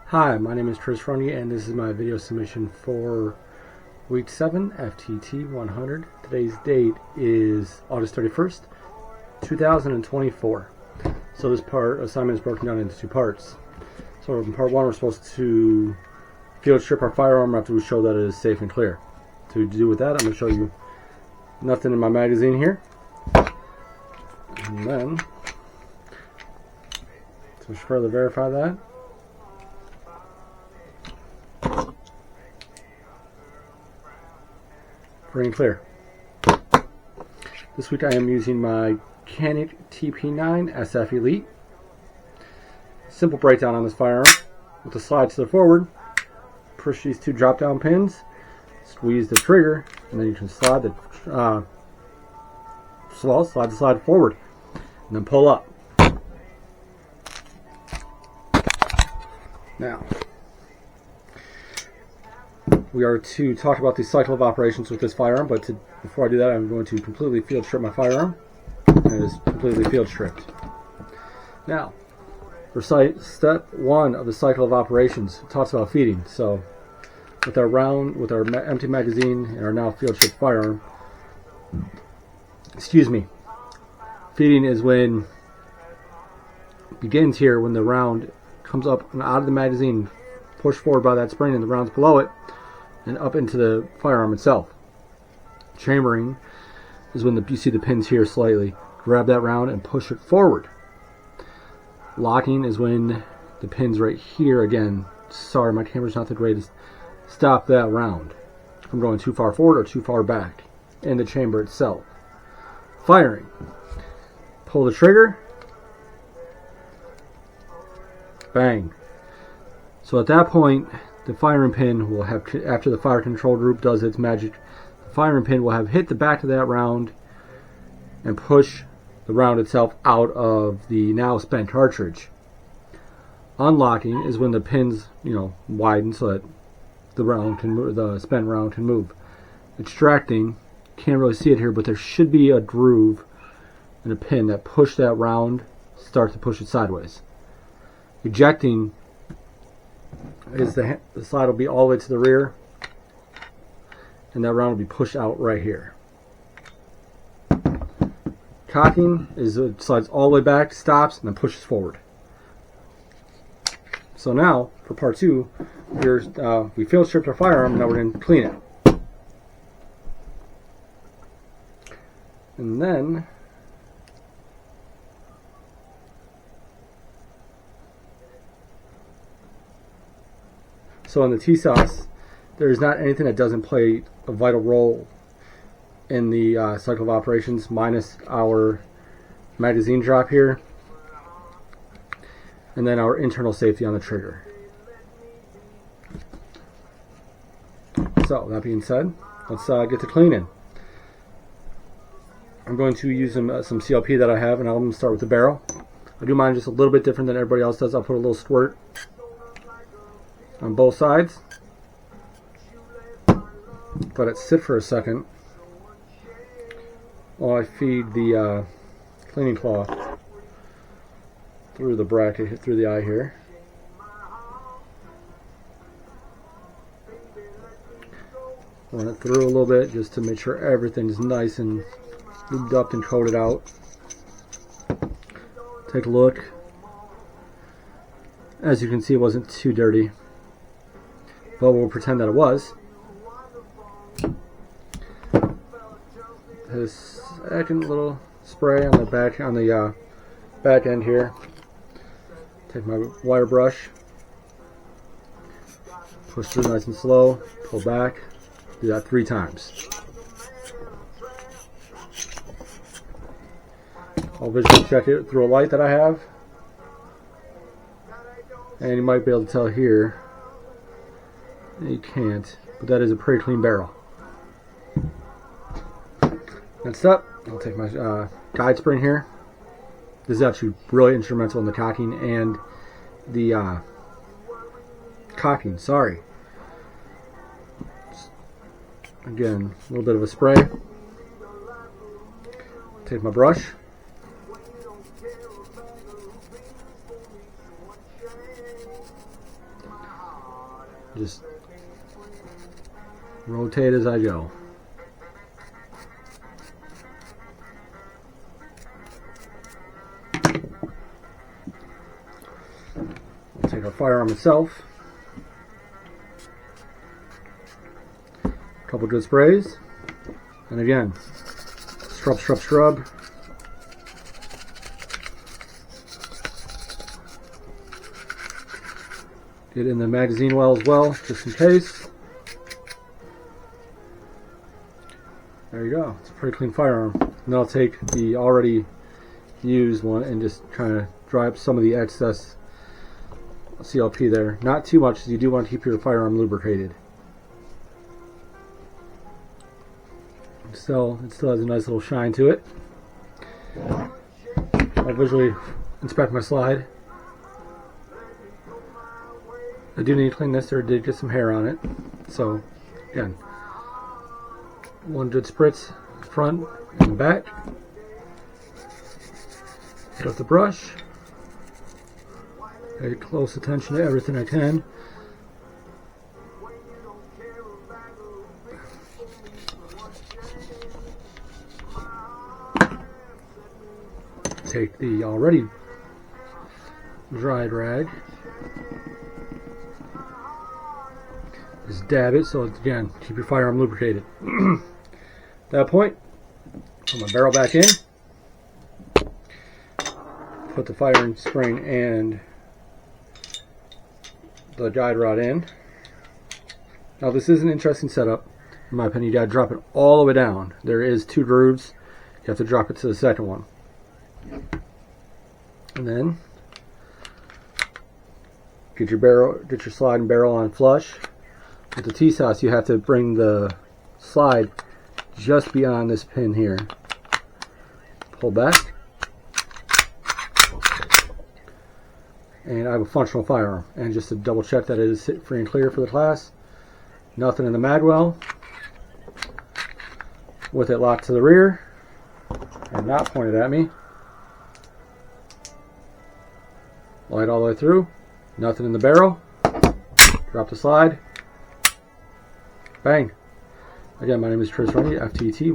Hi, my name is Chris Roney, and this is my video submission for Week 7, FTT 100. Today's date is August 31st, 2024. So this assignment is broken down into two parts. So in part 1, we're supposed to field strip our firearm after we show that it is safe and clear. To do with that, I'm going to show you nothing in my magazine here. And then, to further verify that, free and clear. This week I am using my Canik TP9 SF Elite. Simple breakdown on this firearm. With the slide to the forward, push these two drop down pins, squeeze the trigger, and then you can slide the slide forward, and then pull up. Now, we are to talk about the cycle of operations with this firearm, but before I do that, I'm going to completely field strip my firearm. And it is completely field stripped. Now, for step 1 of the cycle of operations, it talks about feeding. So, with our empty magazine and our now field stripped firearm, feeding is when it begins here when the round comes up and out of the magazine, pushed forward by that spring, and the rounds below it, and up into the firearm itself. Chambering is when you see the pins here slightly. Grab that round and push it forward. Locking is when the pins right here, again, sorry my camera's not the greatest, stop that round from going too far forward or too far back in the chamber itself. Firing. Pull the trigger. Bang. So at that point, the firing pin will have, after the fire control group does its magic, the firing pin will have hit the back of that round and push the round itself out of the now spent cartridge. Unlocking is when the pins, widen so that the spent round can move. Extracting, can't really see it here, but there should be a groove and a pin that push that round, start to push it sideways. Ejecting is the slide will be all the way to the rear, and that round will be pushed out right here. Cocking is it slides all the way back, stops, and then pushes forward. So now, for part 2, we field stripped our firearm, and now we're going to clean it. And then, so in the TSOS, there is not anything that doesn't play a vital role in the cycle of operations, minus our magazine drop here, and then our internal safety on the trigger. So, that being said, let's get to cleaning. I'm going to use some CLP that I have, and I'm going to start with the barrel. I do mine just a little bit different than everybody else does. I'll put a little squirt on both sides. Let it sit for a second while I feed the cleaning cloth through the bracket, through the eye here. Run it through a little bit just to make sure everything's nice and lubed up and coated out. Take a look. As you can see, it wasn't too dirty, but we'll pretend that it was. A second little spray on the back end here. Take my wire brush, push through nice and slow, pull back. Do that 3 times. I'll visually check it through a light that I have, and you might be able to tell here. You can't, but that is a pretty clean barrel. Next up, I'll take my guide spring here. This is actually really instrumental in the cocking and the sorry. Again, a little bit of a spray. Take my brush. Just rotate as I go. We'll take our firearm itself. A couple good sprays. And again, scrub, scrub, scrub. Get in the magazine well as well, just in case. There you go. It's a pretty clean firearm. Now I'll take the already used one and just kind of dry up some of the excess CLP there. Not too much, because you do want to keep your firearm lubricated. It still has a nice little shine to it. I'll visually inspect my slide. I do need to clean this, or did get some hair on it. So, again, one good spritz front and back. Get off the brush. Pay close attention to everything I can. Take the already dried rag. Just dab it, so again, keep your firearm lubricated. At that point, put my barrel back in. Put the firing spring and the guide rod in. Now this is an interesting setup. In my opinion, you gotta drop it all the way down. There is 2 grooves. You have to drop it to the second one. And then get your slide and barrel on flush. With the T-Sauce, you have to bring the slide just beyond this pin here. Pull back. And I have a functional firearm. And just to double check that it is free and clear for the class. Nothing in the magwell. With it locked to the rear and not pointed at me. Light all the way through. Nothing in the barrel. Drop the slide. Bang. Again, my name is Chris Runny, FTT.